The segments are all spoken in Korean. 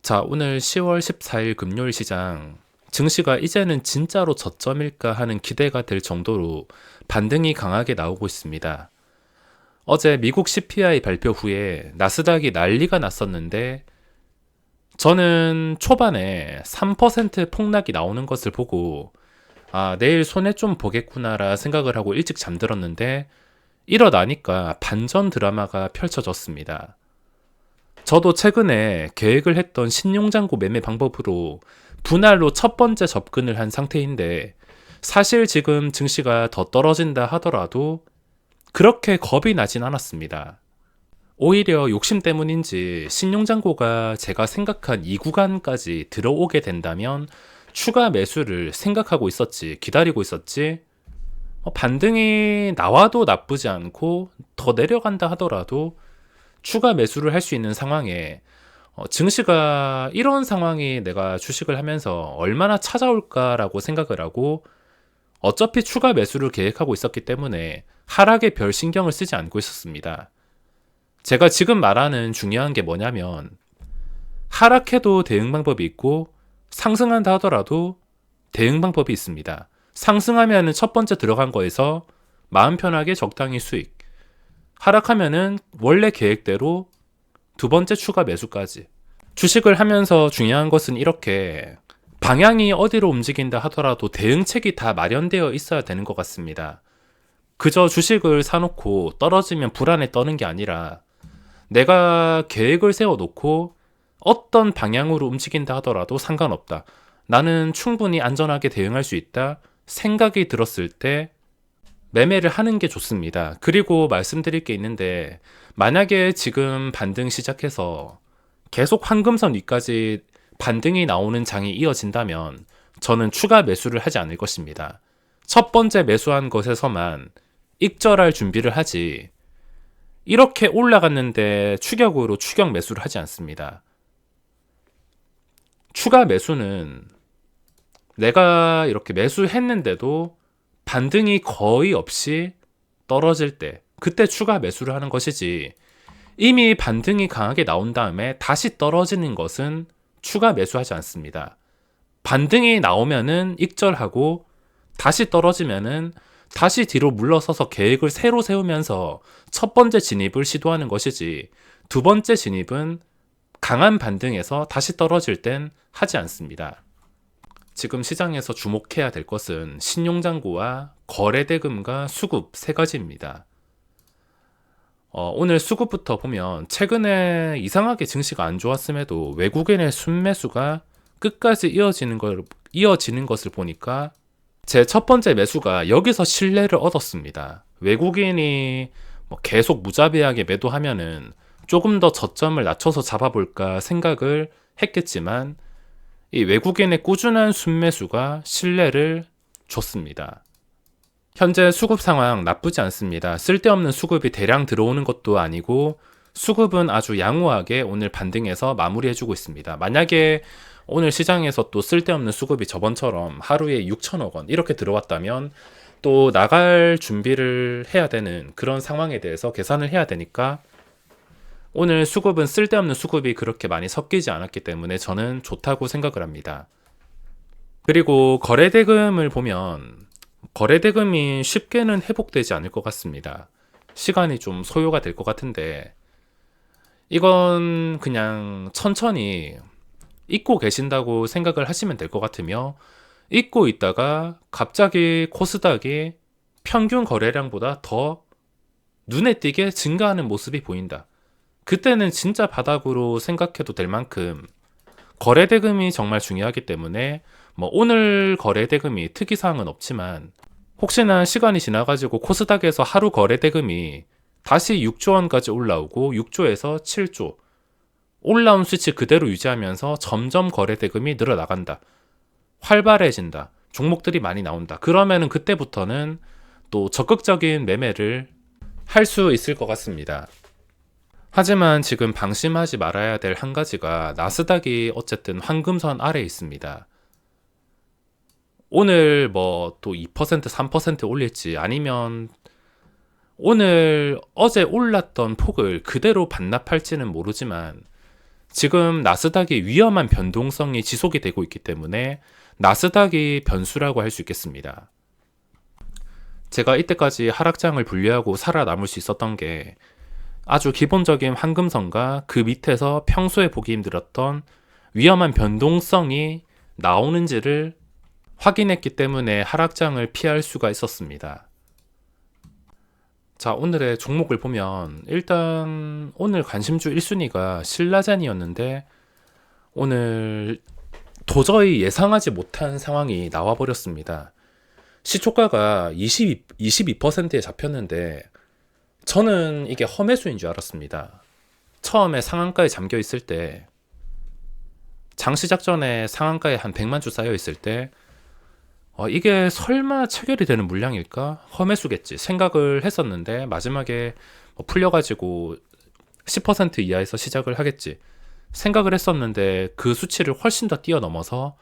자, 오늘 10월 14일 금요일 시장 증시가 이제는 진짜로 저점일까 하는 기대가 될 정도로 반등이 강하게 나오고 있습니다. 어제 미국 CPI 발표 후에 나스닥이 난리가 났었는데 저는 초반에 3% 폭락이 나오는 것을 보고 내일 손해 좀 보겠구나라 생각을 하고 일찍 잠들었는데 일어나니까 반전 드라마가 펼쳐졌습니다. 저도 최근에 계획을 했던 신용장고 매매 방법으로 분할로 첫 번째 접근을 한 상태인데 사실 지금 증시가 더 떨어진다 하더라도 그렇게 겁이 나진 않았습니다. 오히려 욕심 때문인지 신용장고가 제가 생각한 이 구간까지 들어오게 된다면 추가 매수를 생각하고 있었지, 기다리고 있었지, 반등이 나와도 나쁘지 않고 더 내려간다 하더라도 추가 매수를 할 수 있는 상황에 증시가 이런 상황이 내가 주식을 하면서 얼마나 찾아올까라고 생각을 하고 어차피 추가 매수를 계획하고 있었기 때문에 하락에 별 신경을 쓰지 않고 있었습니다. 제가 지금 말하는 중요한 게 뭐냐면 하락해도 대응 방법이 있고 상승한다 하더라도 대응 방법이 있습니다. 상승하면은 첫 번째 들어간 거에서 마음 편하게 적당히 수익, 하락하면은 원래 계획대로 두 번째 추가 매수까지. 주식을 하면서 중요한 것은 이렇게 방향이 어디로 움직인다 하더라도 대응책이 다 마련되어 있어야 되는 것 같습니다. 그저 주식을 사놓고 떨어지면 불안에 떠는 게 아니라 내가 계획을 세워놓고 어떤 방향으로 움직인다 하더라도 상관없다, 나는 충분히 안전하게 대응할 수 있다 생각이 들었을 때 매매를 하는 게 좋습니다. 그리고 말씀드릴 게 있는데 만약에 지금 반등 시작해서 계속 황금선 위까지 반등이 나오는 장이 이어진다면 저는 추가 매수를 하지 않을 것입니다. 첫 번째 매수한 것에서만 익절할 준비를 하지 이렇게 올라갔는데 추격으로 추격 매수를 하지 않습니다. 추가 매수는 내가 이렇게 매수했는데도 반등이 거의 없이 떨어질 때 그때 추가 매수를 하는 것이지 이미 반등이 강하게 나온 다음에 다시 떨어지는 것은 추가 매수하지 않습니다. 반등이 나오면은 익절하고 다시 떨어지면은 다시 뒤로 물러서서 계획을 새로 세우면서 첫 번째 진입을 시도하는 것이지 두 번째 진입은 강한 반등에서 다시 떨어질 땐 하지 않습니다. 지금 시장에서 주목해야 될 것은 신용장고와 거래대금과 수급 세 가지입니다. 오늘 수급부터 보면 최근에 이상하게 증시가 안 좋았음에도 외국인의 순매수가 끝까지 이어지는 것을 보니까 제 첫 번째 매수가 여기서 신뢰를 얻었습니다. 외국인이 계속 무자비하게 매도하면은 조금 더 저점을 낮춰서 잡아볼까 생각을 했겠지만 이 외국인의 꾸준한 순매수가 신뢰를 줬습니다. 현재 수급 상황 나쁘지 않습니다. 쓸데없는 수급이 대량 들어오는 것도 아니고 수급은 아주 양호하게 오늘 반등해서 마무리해주고 있습니다. 만약에 오늘 시장에서 또 쓸데없는 수급이 저번처럼 하루에 6천억 원 이렇게 들어왔다면 또 나갈 준비를 해야 되는 그런 상황에 대해서 계산을 해야 되니까 오늘 수급은 쓸데없는 수급이 그렇게 많이 섞이지 않았기 때문에 저는 좋다고 생각을 합니다. 그리고 거래대금을 보면 거래대금이 쉽게는 회복되지 않을 것 같습니다. 시간이 좀 소요가 될 것 같은데 이건 그냥 천천히 잊고 계신다고 생각을 하시면 될 것 같으며 잊고 있다가 갑자기 코스닥이 평균 거래량보다 더 눈에 띄게 증가하는 모습이 보인다. 그때는 진짜 바닥으로 생각해도 될 만큼 거래대금이 정말 중요하기 때문에 오늘 거래대금이 특이사항은 없지만 혹시나 시간이 지나가지고 코스닥에서 하루 거래대금이 다시 6조 원까지 올라오고 6조에서 7조 올라온 수치 그대로 유지하면서 점점 거래대금이 늘어나간다, 활발해진다, 종목들이 많이 나온다, 그러면은 그때부터는 또 적극적인 매매를 할 수 있을 것 같습니다. 하지만 지금 방심하지 말아야 될 한 가지가 나스닥이 어쨌든 황금선 아래에 있습니다. 오늘 또 2%, 3% 올릴지 아니면 오늘 어제 올랐던 폭을 그대로 반납할지는 모르지만 지금 나스닥이 위험한 변동성이 지속이 되고 있기 때문에 나스닥이 변수라고 할 수 있겠습니다. 제가 이때까지 하락장을 분리하고 살아남을 수 있었던 게 아주 기본적인 황금선과 그 밑에서 평소에 보기 힘들었던 위험한 변동성이 나오는지를 확인했기 때문에 하락장을 피할 수가 있었습니다. 자, 오늘의 종목을 보면 일단 오늘 관심주 1순위가 신라젠이었는데 오늘 도저히 예상하지 못한 상황이 나와버렸습니다. 시초가가 22%에 잡혔는데 저는 이게 험매수인 줄 알았습니다. 처음에 상한가에 잠겨 있을 때, 장시작 전에 상한가에 한 100만 주 쌓여 있을 때 이게 설마 체결이 되는 물량일까? 험매수겠지 생각을 했었는데 마지막에 풀려가지고 10% 이하에서 시작을 하겠지 생각을 했었는데 그 수치를 훨씬 더 뛰어넘어서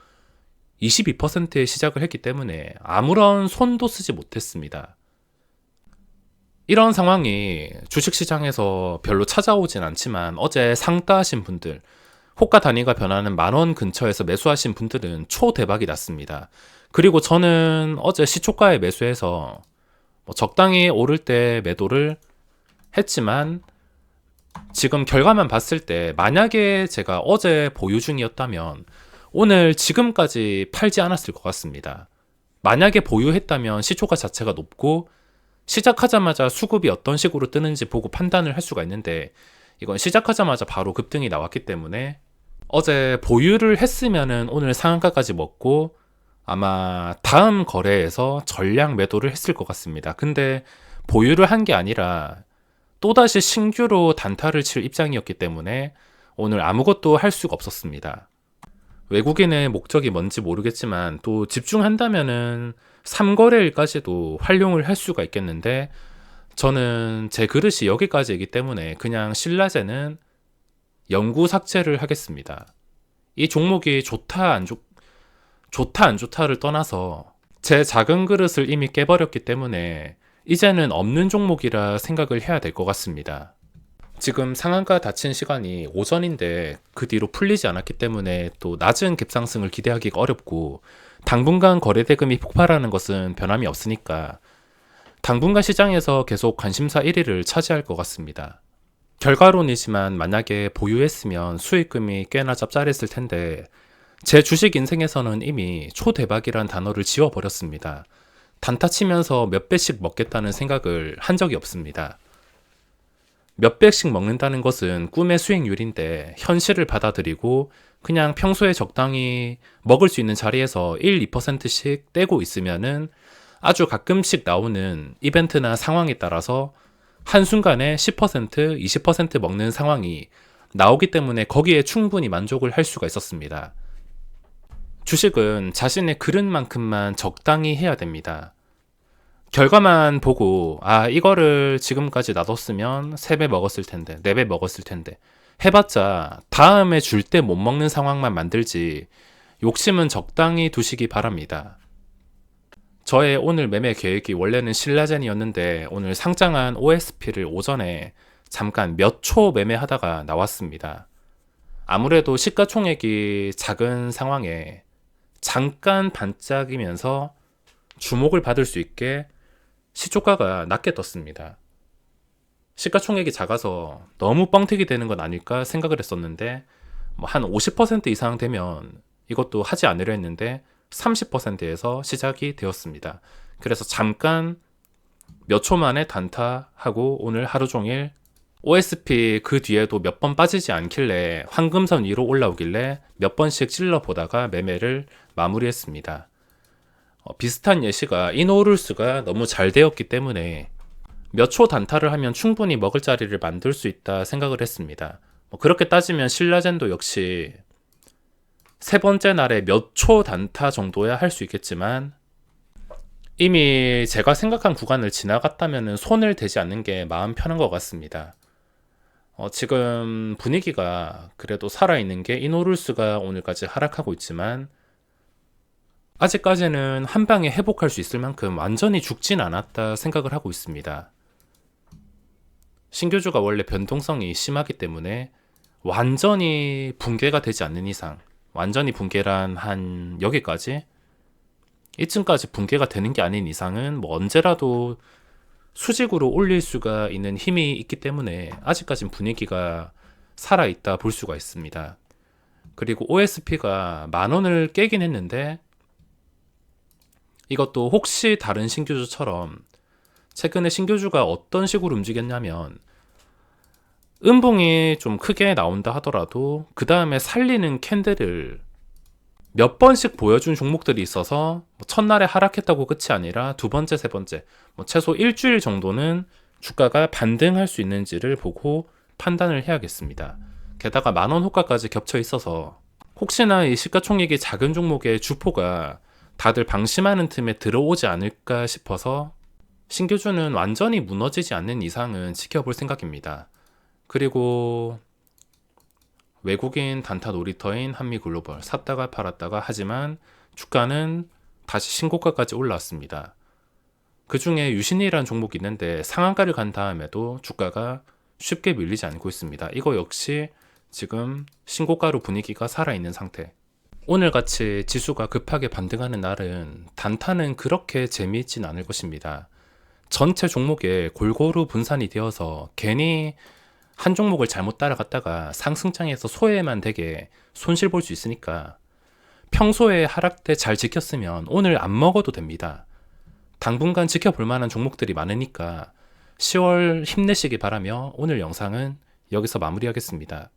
22%에 시작을 했기 때문에 아무런 손도 쓰지 못했습니다. 이런 상황이 주식시장에서 별로 찾아오진 않지만 어제 상따하신 분들, 호가 단위가 변하는 10,000원 근처에서 매수하신 분들은 초대박이 났습니다. 그리고 저는 어제 시초가에 매수해서 적당히 오를 때 매도를 했지만 지금 결과만 봤을 때 만약에 제가 어제 보유 중이었다면 오늘 지금까지 팔지 않았을 것 같습니다. 만약에 보유했다면 시초가 자체가 높고 시작하자마자 수급이 어떤 식으로 뜨는지 보고 판단을 할 수가 있는데 이건 시작하자마자 바로 급등이 나왔기 때문에 어제 보유를 했으면은 오늘 상한가까지 먹고 아마 다음 거래에서 전량 매도를 했을 것 같습니다. 근데 보유를 한 게 아니라 또다시 신규로 단타를 칠 입장이었기 때문에 오늘 아무것도 할 수가 없었습니다. 외국인의 목적이 뭔지 모르겠지만 또 집중한다면은 3거래일까지도 활용을 할 수가 있겠는데 저는 제 그릇이 여기까지이기 때문에 그냥 신라젠은 영구 삭제를 하겠습니다. 이 종목이 좋다 안 좋다를 떠나서 제 작은 그릇을 이미 깨버렸기 때문에 이제는 없는 종목이라 생각을 해야 될 것 같습니다. 지금 상한가 닫힌 시간이 오전인데 그 뒤로 풀리지 않았기 때문에 또 낮은 갭상승을 기대하기가 어렵고 당분간 거래대금이 폭발하는 것은 변함이 없으니까 당분간 시장에서 계속 관심사 1위를 차지할 것 같습니다. 결과론이지만 만약에 보유했으면 수익금이 꽤나 짭짤했을 텐데 제 주식 인생에서는 이미 초대박이란 단어를 지워버렸습니다. 단타 치면서 몇 배씩 먹겠다는 생각을 한 적이 없습니다. 몇 백씩 먹는다는 것은 꿈의 수익률인데 현실을 받아들이고 그냥 평소에 적당히 먹을 수 있는 자리에서 1, 2%씩 떼고 있으면은 아주 가끔씩 나오는 이벤트나 상황에 따라서 한순간에 10%, 20% 먹는 상황이 나오기 때문에 거기에 충분히 만족을 할 수가 있었습니다. 주식은 자신의 그릇만큼만 적당히 해야 됩니다. 결과만 보고 이거를 지금까지 놔뒀으면 3배 먹었을 텐데 4배 먹었을 텐데 해봤자 다음에 줄 때 못 먹는 상황만 만들지 욕심은 적당히 두시기 바랍니다. 저의 오늘 매매 계획이 원래는 신라젠이었는데 오늘 상장한 OSP를 오전에 잠깐 몇 초 매매하다가 나왔습니다. 아무래도 시가총액이 작은 상황에 잠깐 반짝이면서 주목을 받을 수 있게 시초가가 낮게 떴습니다. 시가총액이 작아서 너무 뻥튀기 되는 건 아닐까 생각을 했었는데 한 50% 이상 되면 이것도 하지 않으려 했는데 30%에서 시작이 되었습니다. 그래서 잠깐 몇 초 만에 단타하고 오늘 하루 종일 OSP 그 뒤에도 몇 번 빠지지 않길래 황금선 위로 올라오길래 몇 번씩 찔러보다가 매매를 마무리했습니다. 비슷한 예시가 이노룰스가 너무 잘 되었기 때문에 몇 초 단타를 하면 충분히 먹을 자리를 만들 수 있다 생각을 했습니다. 그렇게 따지면 신라젠도 역시 세 번째 날에 몇 초 단타 정도야 할 수 있겠지만 이미 제가 생각한 구간을 지나갔다면 손을 대지 않는 게 마음 편한 것 같습니다. 지금 분위기가 그래도 살아있는 게 이노룰스가 오늘까지 하락하고 있지만 아직까지는 한 방에 회복할 수 있을 만큼 완전히 죽진 않았다 생각을 하고 있습니다. 신규주가 원래 변동성이 심하기 때문에 완전히 붕괴가 되지 않는 이상, 완전히 붕괴란 한 여기까지, 이쯤까지 붕괴가 되는 게 아닌 이상은 뭐 언제라도 수직으로 올릴 수가 있는 힘이 있기 때문에 아직까진 분위기가 살아있다 볼 수가 있습니다. 그리고 OSP가 10,000원을 깨긴 했는데, 이것도 혹시 다른 신규주처럼 최근에 신규주가 어떤 식으로 움직였냐면, 음봉이 좀 크게 나온다 하더라도 그 다음에 살리는 캔들을 몇 번씩 보여준 종목들이 있어서 첫날에 하락했다고 끝이 아니라 두 번째, 세 번째, 최소 일주일 정도는 주가가 반등할 수 있는지를 보고 판단을 해야겠습니다. 게다가 10,000원 호가까지 겹쳐 있어서 혹시나 이 시가총액이 작은 종목의 주포가 다들 방심하는 틈에 들어오지 않을까 싶어서 신규주는 완전히 무너지지 않는 이상은 지켜볼 생각입니다. 그리고 외국인 단타 놀이터인 한미글로벌 샀다가 팔았다가 하지만 주가는 다시 신고가까지 올라왔습니다. 그 중에 유신이라는 종목이 있는데 상한가를 간 다음에도 주가가 쉽게 밀리지 않고 있습니다. 이거 역시 지금 신고가로 분위기가 살아있는 상태. 오늘같이 지수가 급하게 반등하는 날은 단타는 그렇게 재미있진 않을 것입니다. 전체 종목에 골고루 분산이 되어서 괜히 한 종목을 잘못 따라갔다가 상승장에서 소외만 되게 손실 볼 수 있으니까 평소에 하락 때 잘 지켰으면 오늘 안 먹어도 됩니다. 당분간 지켜볼 만한 종목들이 많으니까 10월 힘내시기 바라며 오늘 영상은 여기서 마무리하겠습니다.